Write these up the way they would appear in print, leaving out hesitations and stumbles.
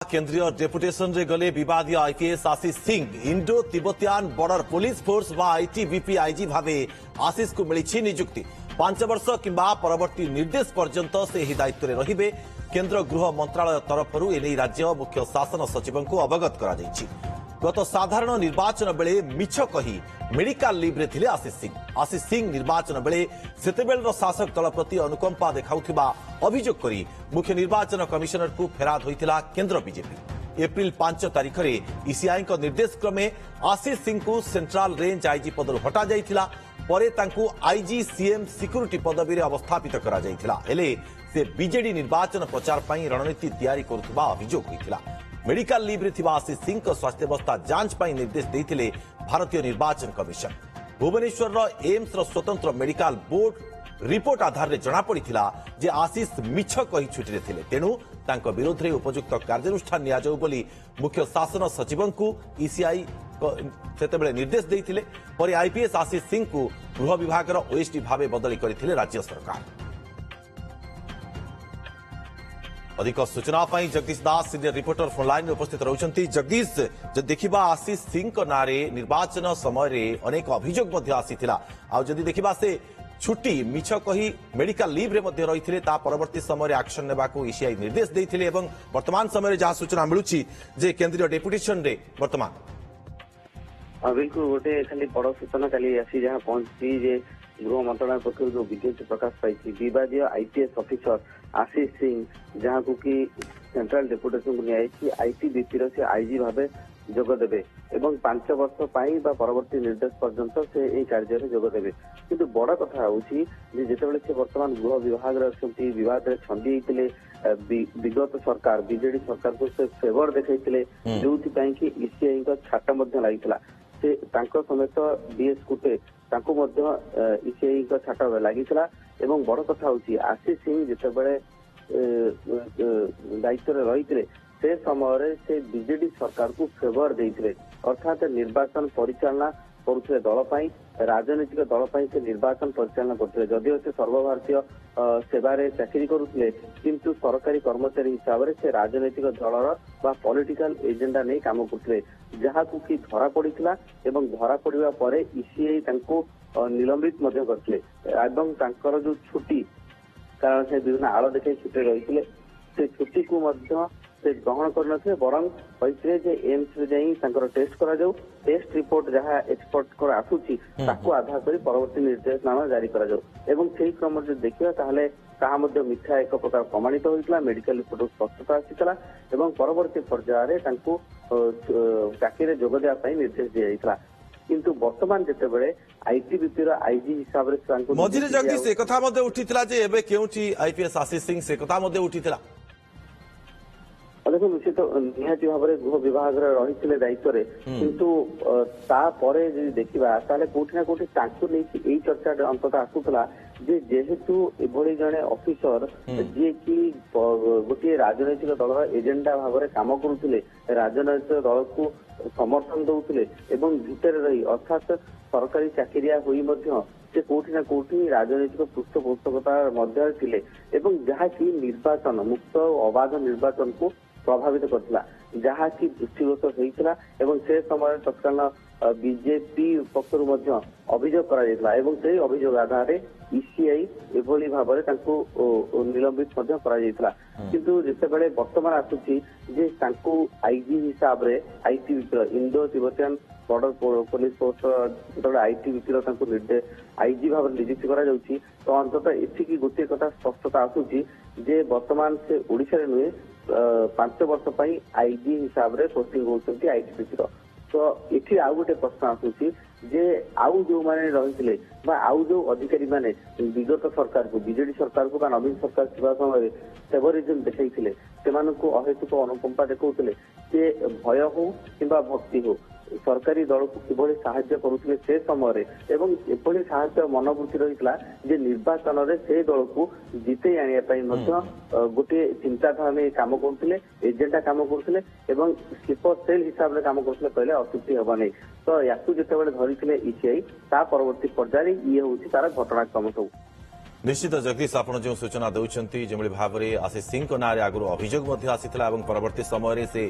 केंद्रीय डेपुटेशन रे गले विवादीय IPS Ashish Singh Indo Tibetan border police force व आईटीबीपी आईजी भावे आशीष को मिली नियुक्ति 5 वर्ष किंबा परवर्ती निर्देश पर्यंत से ही दायित्व में रहिबे। केंद्र गृह मंत्रालय तरफରୁ एने राज्य मुख्य शासन सचिव को अवगत करा जायछि। गत साधारण निर्वाचन बेले मिछ कही मेडिकल लीव रे थिले आशीष सिंह निर्वाचन बेले सेतेबेलर शासक दल प्रति अनुकंपा देखाउथिबा अभियोग करी मुख्य निर्वाचन कमिशनर को फेराद होइतिला केंद्र बीजेपी। एप्रिल 5 तारिख रे ईसीआई को निर्देश क्रमे आशीष सिंह को सेंट्रल रेंज आईजी पदर हटा जाइथिला। परे तांकू आईजी सीएम सिक्यूरिटी पदवी रे अवस्थापित करा जाइथिला। हेले से बीजेडी निर्वाचन प्रचार पई रणनीति तैयारी करुथिबा अभियोग होइतिला। मेडिकल लीव रे थिबा आशीष सिंह को स्वास्थ्यावस्था जांच पई निर्देश देइथिले भारतीय निर्वाचन कमिशन। भुवनेश्वर एम्स रो स्वतंत्र मेडिकल बोर्ड रिपोर्ट आधार में जना पड़िथिला जे आशीष मिछ कही छुटी रे थिले, तेणु तांको विरोध रे उपयुक्त कार्यानुष्ठान निया जाऊ बोली मुख्य शासन सचिव को ईसीआई सेतेबेले निर्देश देइथिले। पर आईपीएस आशीष सिंह को गृह विभाग ओएसडी भावे बदली करथिले राज्य सरकार। अधिक सूचना जगदीश दास सीनियर रिपोर्टर फोन लाइन में उपस्थित रहउछंती। जगदीश, जब देखिबा आशीष सिंह को नारे निर्वाचन समय अनेक अभियोग आसीथिला, आ जदि देखिबा से छुट्टी मिछ कही मेडिकल लीव रे मध्य रहिथिले, ता परवर्ती समय एक्शन नेबाकू ईसीआई निर्देश देइथिले एवं वर्तमान समय जहाँ सूचना मिलुछि जे केंद्रीय डेपुटेशन रे वर्तमान बिल्कुल गोटे खाली बड़ सूचना काली आसी जहाँ पहुंची जे गृह मंत्रालय पक्ष जो विज्ञप्ति प्रकाश पाई विवादीय आईपीएस ऑफिसर आशीष सिंह जहाँ को कि सेंट्रल डेपुटेशन को नियाई आईटीबीपी से आईजी भावे जोगदेवे एवं 5 वर्ष पाई बा परवर्ती निर्देश पर्यंत से यही कार्य में जोगदेवे। किंतु बड़ कथा होची जे जेतेबेले से वर्तमान गृह विभाग रे अछंती विवाद रे छंदी हेतिले विगत सरकार बीजेडी सरकार को से फेवर देखैतिले जोथि पई कि ईसीआई का छाटा मध्ये लागितला से तांको समेत डीएस कुटे तांको मध्ये ईसीआई का छाटा लागितला। एवं बड़ कथा होची आशीष सिंह जेतेबेले दायित्व रे रहितिले से समय से बीजेडी सरकार को फेवर देइथिले, अर्थात निर्वाचन परिचालना करुथिले दल पई राजनीतिक दल पई से निर्वाचन परिचालना करथिले। जदिओ से सर्वभारतीय सेवारे चाकरी करुथिले किंतु सरकारी कर्मचारी हिसाब से राजनीतिक दलर बा पॉलिटिकल एजेंडा नहीं काम करथिले, जहाँ को कि धरा पड़िथिला एवं धरा पड़िबा परे ईसीआई तांको निलंबित मध्य करथिले एवं तांकर जो छुट्टी कारण से विभिन्न आड़ देखे छुट्टी रहिथिले से छुट्टी को मध्य से ग्रहण करनथे बरं कहते जे एम्स रे जाई तांकर टेस्ट करा जाऊ, टेस्ट रिपोर्ट जहाँ एक्सपर्ट को आसुची ताको आधार करी परवर्ती निर्देशनामा जारी करा जाऊ। एवं सेही क्रम जे देखिबा ताहले ताहा मध्ये मिथ्या एक प्रकार प्रमाणित होइतला, मेडिकल रिपोर्ट स्पष्टता आसीतला एवं परवर्ती पर्याय तांको चाकरी जोग देवा पई निर्देश दिया जाइतला। किंतु वर्तमान जेतेबेले आईटीबीपी रो आईजी हिसाब रे मझिरे जगदीश एक कथा मध्ये उठितला जे एबे केउची आईपीएस आशीष सिंह से कथा मध्ये उठितला। देखो निश्चित निहाती भाव में गृह विभाग रही दायित्व किंतु तापर जब देखा ताले कोठी ना कोठी तांको नहीं यही चर्चा अंततः आसूला जे जेहेतु एभली जड़े ऑफिसर जी कि गोटे राजनैतिक दल एजेंडा भाव में काम करुले राजनैतिक दल को समर्थन दौले एवं भितर रही अर्थात सरकारी चाकरिया हुई से कोठी ना कोठी राजनैतिक पृष्ठपोषकता मध्य थिले एवं जहाँकि निर्वाचन मुक्त अबाध निर्वाचन को प्रभावित करथिला, जहाँ की दृष्टिगत होइतला एवं से समय तत्कालीन बीजेपी पक्षरु मध्य अभियोग करा जायतला एवं से अभियोग आधार ईसीआई एभली भाव में तांको निलंबित मध्य करा जायतला। किंतु जेतेबेले वर्तमान आसुची जे तांको आईजी हिसाब रे ITBP Indo Tibetan border police force जेतेबेले आईटीबीपी तांको निर्देश आईजी भाव में नियुक्ति करा जाउची, तो अंततः एथिकी गोटे कथा स्पष्टता आसुची जे वर्तमान से ओडिशा रे नुहे 5 वर्ष पाई आईजी हिसाब रे पोस्टिंग होउछंती आईटीबीपी रो। तो एठी आउ गोटे प्रश्न आसुची जे आउ जो माने रहिथिले बा आउ जो अधिकारी माने विगत सरकार को बीजेडी सरकार को बा नवीन सरकार थिबा समय फेवरिज्म देखैथिले सेमानकु अहेतुक अनुकंपा देखौथिले से भय हो किंबा भक्ति हो सरकारी दल को किभली साहाय्य करुଥିଲେ से समय एवं एभली साहाय्य मनोवृत्ति रहितला जे निर्वाचन रे से दल को जीते आनिया पई मध्य गोटे चिंताधारा में काम करुଥିଲେ एजेंडा काम करुଥିଲେ एवं स्लीपर सेल हिसाब रे काम करुଥିଲେ कहले अत्युक्ति हेबा नै। तो याकु जेतेबेले धरिथिले ईसीआई ता परवर्ती पर्याय ये होछि तार घटनाक्रम सब। निश्चित जगदीश आप जो सूचना दौरान जो भाव में आशीष सिंह ना आगु अभियोग आसाला परवर्ती समय से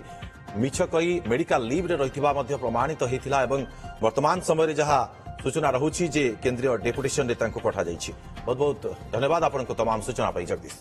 मिछ कही मेडिकल लीव रे रही प्रमाणित होता वर्तमान समय जहाँ सूचना रहुछि जे केंद्रीय डेपुटेशन रे पठा जाइछि। बहुत बहुत धन्यवाद आपन को तमाम सूचना पाई जगदीश।